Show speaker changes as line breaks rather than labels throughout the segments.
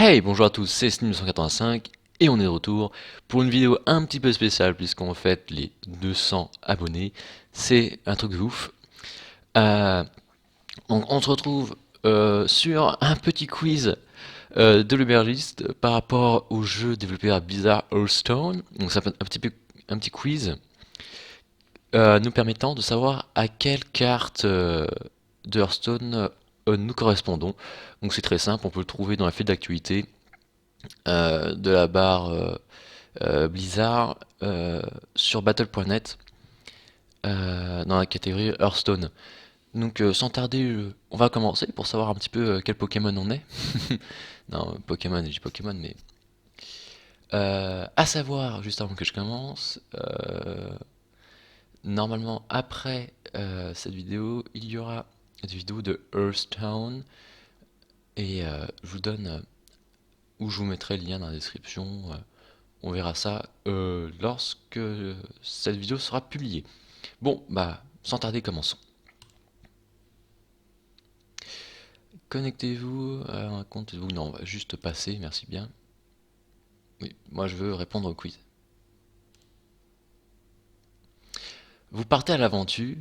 Hey, bonjour à tous, c'est Slim185 et on est de retour pour une vidéo un petit peu spéciale puisqu'on fête les 200 abonnés. C'est un truc de ouf. Euh, on se retrouve sur un petit quiz de l'aubergiste par rapport au jeu développé par Blizzard Hearthstone. Donc ça fait un petit quiz nous permettant de savoir à quelle carte de Hearthstone nous correspondons. Donc c'est très simple, on peut le trouver dans la file d'actualité de la barre Blizzard sur battle.net dans la catégorie Hearthstone. Donc sans tarder, on va commencer pour savoir un petit peu quel Pokémon on est. Non, Pokémon, j'ai Pokémon, mais à savoir, juste avant que je commence, normalement après cette vidéo, il y aura une vidéo de Hearthstone et je vous donne, ou je vous mettrai le lien dans la description. On verra ça lorsque cette vidéo sera publiée. Bon, bah, sans tarder, commençons. Connectez-vous à un compte Facebook. Non, on va juste passer, merci bien. Oui, moi je veux répondre au quiz. Vous partez à l'aventure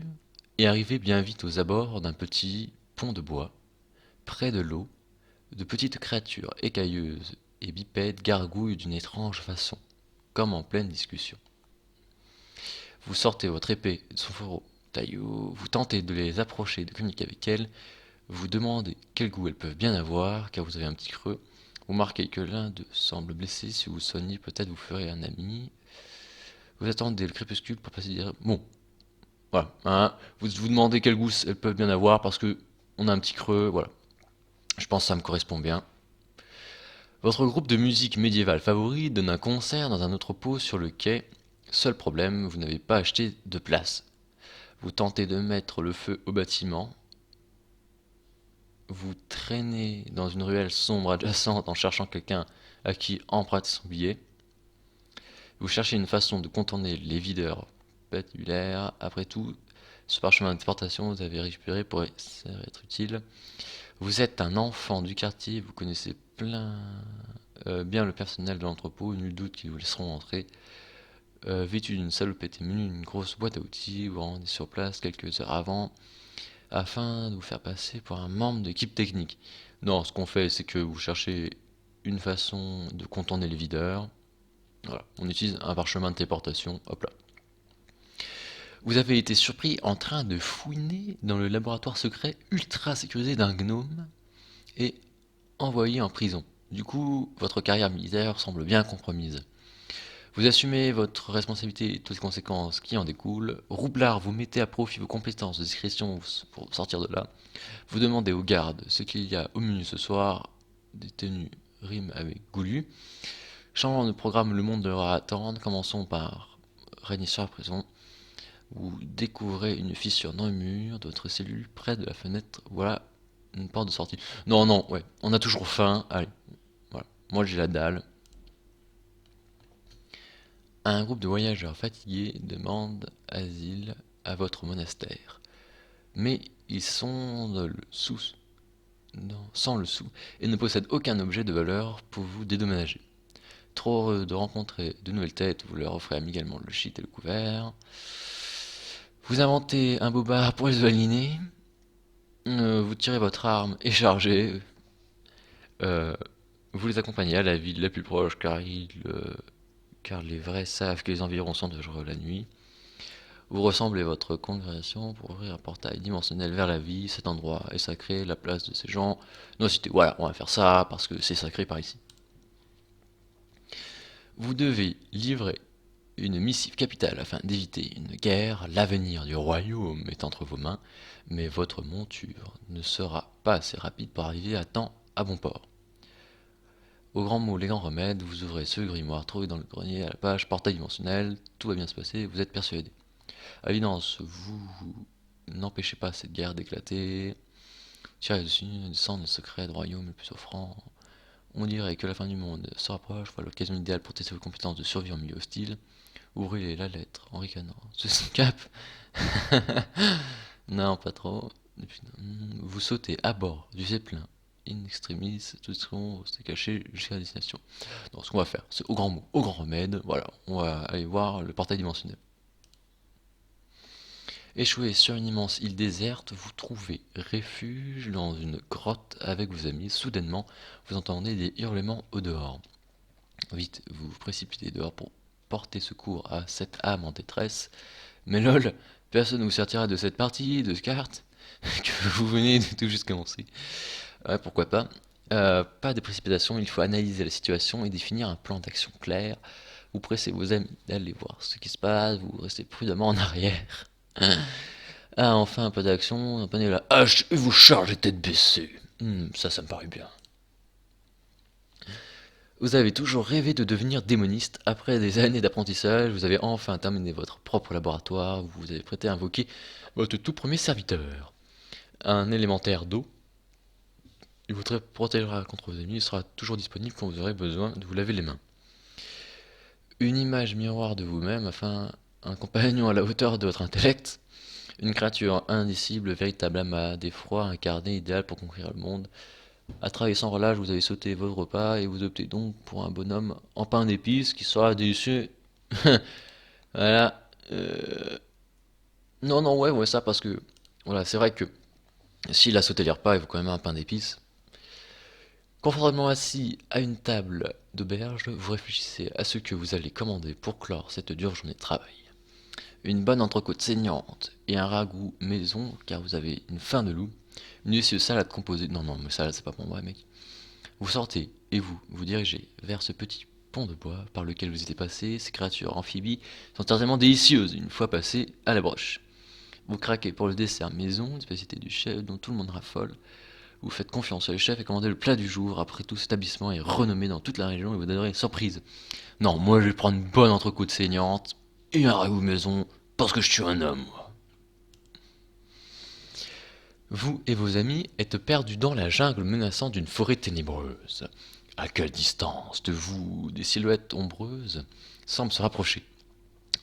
et arrivez bien vite aux abords d'un petit pont de bois. Près de l'eau, de petites créatures écailleuses et bipèdes gargouillent d'une étrange façon, comme en pleine discussion. Vous sortez votre épée de son fourreau taillot, vous tentez de les approcher, de communiquer avec elles, vous demandez quel goût elles peuvent bien avoir, car vous avez un petit creux. Vous marquez que l'un d'eux semble blessé, si vous soignez, peut-être vous ferez un ami. Vous attendez le crépuscule pour passer dire bon, voilà, hein, vous demandez quel goût elles peuvent bien avoir, parce que on a un petit creux, voilà. Je pense que ça me correspond bien. Votre groupe de musique médiévale favori donne un concert dans un entrepôt sur le quai. Seul problème, vous n'avez pas acheté de place. Vous tentez de mettre le feu au bâtiment. Vous traînez dans une ruelle sombre adjacente en cherchant quelqu'un à qui emprunter son billet. Vous cherchez une façon de contourner les videurs patibulaires. Après tout, ce parchemin d'exportation vous avez récupéré pourrait être utile. Vous êtes un enfant du quartier, vous connaissez bien le personnel de l'entrepôt, nul doute qu'ils vous laisseront entrer. Vêtu d'une salopette et menu d'une grosse boîte à outils, vous rendez sur place quelques heures avant afin de vous faire passer pour un membre d'équipe technique. Non, ce qu'on fait, c'est que vous cherchez une façon de contourner les videurs. Voilà, on utilise un parchemin de téléportation, hop là. Vous avez été surpris en train de fouiner dans le laboratoire secret ultra sécurisé d'un gnome et envoyé en prison. Du coup, votre carrière militaire semble bien compromise. Vous assumez votre responsabilité et toutes les conséquences qui en découlent. Roublard, vous mettez à profit vos compétences de discrétion pour sortir de là. Vous demandez aux gardes ce qu'il y a au menu ce soir. Des tenues riment avec Goulu. Changeant de programme, le monde devra attendre. Commençons par régner sur la prison. Vous découvrez une fissure dans le mur de votre cellule près de la fenêtre. Voilà une porte de sortie. Non, non, ouais, on a toujours faim. Allez, voilà. Moi j'ai la dalle. Un groupe de voyageurs fatigués demande asile à votre monastère. Mais ils sont sans le sou et ne possèdent aucun objet de valeur pour vous dédommager. Trop heureux de rencontrer de nouvelles têtes, vous leur offrez amicalement le shit et le couvert. Vous inventez un bobard pour les aligner. Vous tirez votre arme et chargez. Euh, vous les accompagnez à la ville la plus proche car les vrais savent que les environs sont dangereux la nuit. Vous ressemblez votre congrégation pour ouvrir un portail dimensionnel vers la vie. Cet endroit est sacré, la place de ces gens. Non, c'était voilà, on va faire ça parce que c'est sacré par ici. Vous devez livrer une missive capitale afin d'éviter une guerre. L'avenir du royaume est entre vos mains, mais votre monture ne sera pas assez rapide pour arriver à temps à bon port. Au grand mot, les grands remèdes, vous ouvrez ce grimoire trouvé dans le grenier à la page portail dimensionnel. Tout va bien se passer, vous êtes persuadé. À l'évidence, vous n'empêchez pas cette guerre d'éclater. Tirez dessus, descendre le secret du royaume le plus offrant. On dirait que la fin du monde se rapproche, voilà l'occasion idéale pour tester vos compétences de survie en milieu hostile. Ouvrez la lettre en ricanant. Ceci cap. Non, pas trop. Vous sautez à bord du zeppelin in extremis, tout c'est caché jusqu'à la destination. Donc ce qu'on va faire, c'est au grand mot, au grand remède, voilà, on va aller voir le portail dimensionnel. Échoué sur une immense île déserte, vous trouvez refuge dans une grotte avec vos amis. Soudainement, vous entendez des hurlements au dehors. Vite, vous vous précipitez dehors pour porter secours à cette âme en détresse. Mais lol, personne ne vous sortira de cette partie de cartes que vous venez de tout juste commencer. Ouais, pourquoi pas. Pas de précipitation, il faut analyser la situation et définir un plan d'action clair. Vous pressez vos amis d'aller voir ce qui se passe, vous restez prudemment en arrière. Ah, enfin un peu d'action, prenez la hache et vous chargez tête baissée. Ça me paraît bien. Vous avez toujours rêvé de devenir démoniste. Après des années d'apprentissage, vous avez enfin terminé votre propre laboratoire, vous vous avez prêté à invoquer votre tout premier serviteur. Un élémentaire d'eau. Il vous protégera contre vos ennemis, il sera toujours disponible quand vous aurez besoin de vous laver les mains. Une image miroir de vous-même, afin un compagnon à la hauteur de votre intellect. Une créature indicible, véritable amas d'effroi, incarné, idéal pour conquérir le monde. À travailler sans relâche, vous avez sauté votre repas et vous optez donc pour un bonhomme en pain d'épices qui sera délicieux. Voilà. Non, non, ouais, ça parce que. Voilà, c'est vrai que s'il a sauté les repas, il faut quand même un pain d'épices. Confortablement assis à une table d'auberge, vous réfléchissez à ce que vous allez commander pour clore cette dure journée de travail. Une bonne entrecôte saignante et un ragoût maison, car vous avez une faim de loup. Une délicieuse salade composée... Non, non, mais salade, c'est pas pour moi, mec. Vous sortez et vous dirigez vers ce petit pont de bois par lequel vous étiez passé. Ces créatures amphibies sont certainement délicieuses une fois passées à la broche. Vous craquez pour le dessert maison, une spécialité du chef dont tout le monde raffole. Vous faites confiance au chef et commandez le plat du jour. Après tout, cet établissement est renommé dans toute la région et vous donnerez surprise. Non, moi je vais prendre une bonne entrecôte saignante et un ragoût maison parce que je suis un homme. Vous et vos amis êtes perdus dans la jungle menaçant d'une forêt ténébreuse. À quelle distance de vous des silhouettes ombreuses semblent se rapprocher.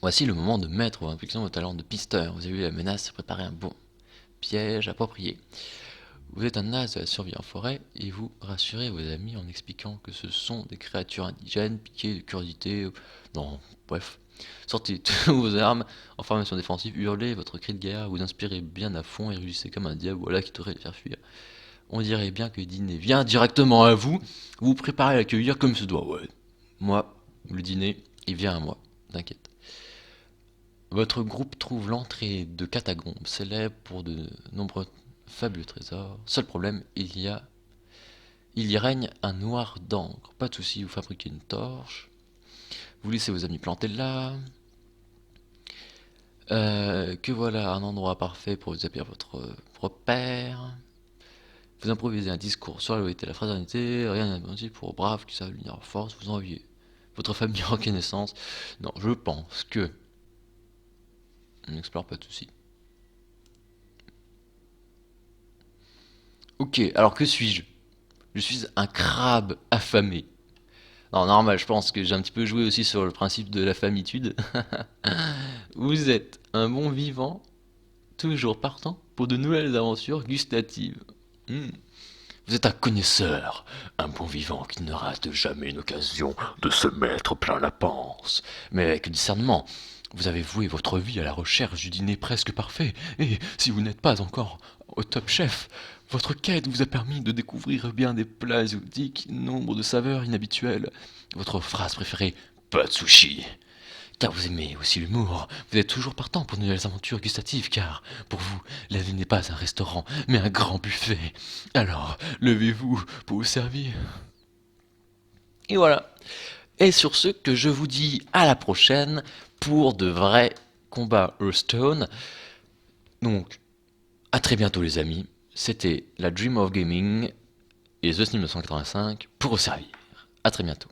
Voici le moment de mettre vos inflexions au talent de pisteur. Vous avez vu la menace, préparez un bon piège approprié. Vous êtes un as de la survie en forêt et vous rassurez vos amis en expliquant que ce sont des créatures indigènes piquées de curiosité. Non, bref. Sortez toutes vos armes en formation défensive, hurlez votre cri de guerre, vous inspirez bien à fond et rugissez comme un diable, voilà qui devrait les faire fuir. On dirait bien que dîner vient directement à vous, vous vous préparez à l'accueillir comme se doit, ouais. Moi, le dîner, il vient à moi, t'inquiète. Votre groupe trouve l'entrée de catacombes célèbres pour de nombreux fabuleux trésors. Seul problème, il y règne un noir d'encre. Pas de souci, vous fabriquez une torche. Vous laissez vos amis planter là. Que voilà un endroit parfait pour établir votre repère. Vous improvisez un discours sur la loyauté et la fraternité. Rien n'est impossible pour braves qui savent l'unir leur force. Vous enviez votre famille en reconnaissance. Non, je pense que... On n'explore pas de soucis. Ok, alors que suis-je? Je suis un crabe affamé. Non, normal, je pense que j'ai un petit peu joué aussi sur le principe de la famitude. Vous êtes un bon vivant, toujours partant pour de nouvelles aventures gustatives. Hmm. Vous êtes un connaisseur, un bon vivant qui ne rate jamais une occasion de se mettre plein la panse. Mais avec discernement, vous avez voué votre vie à la recherche du dîner presque parfait, et si vous n'êtes pas encore au top chef, votre quête vous a permis de découvrir bien des plats exotiques, nombre de saveurs inhabituelles. Votre phrase préférée, pas de sushi. Car vous aimez aussi l'humour, vous êtes toujours partant pour de nouvelles aventures gustatives, car, pour vous, la vie n'est pas un restaurant, mais un grand buffet. Alors, levez-vous pour vous servir. Et voilà. Et sur ce, que je vous dis à la prochaine pour de vrais combats Hearthstone. Donc, à très bientôt les amis. C'était la Dream of Gaming et The Slim 985 pour vous servir. À très bientôt.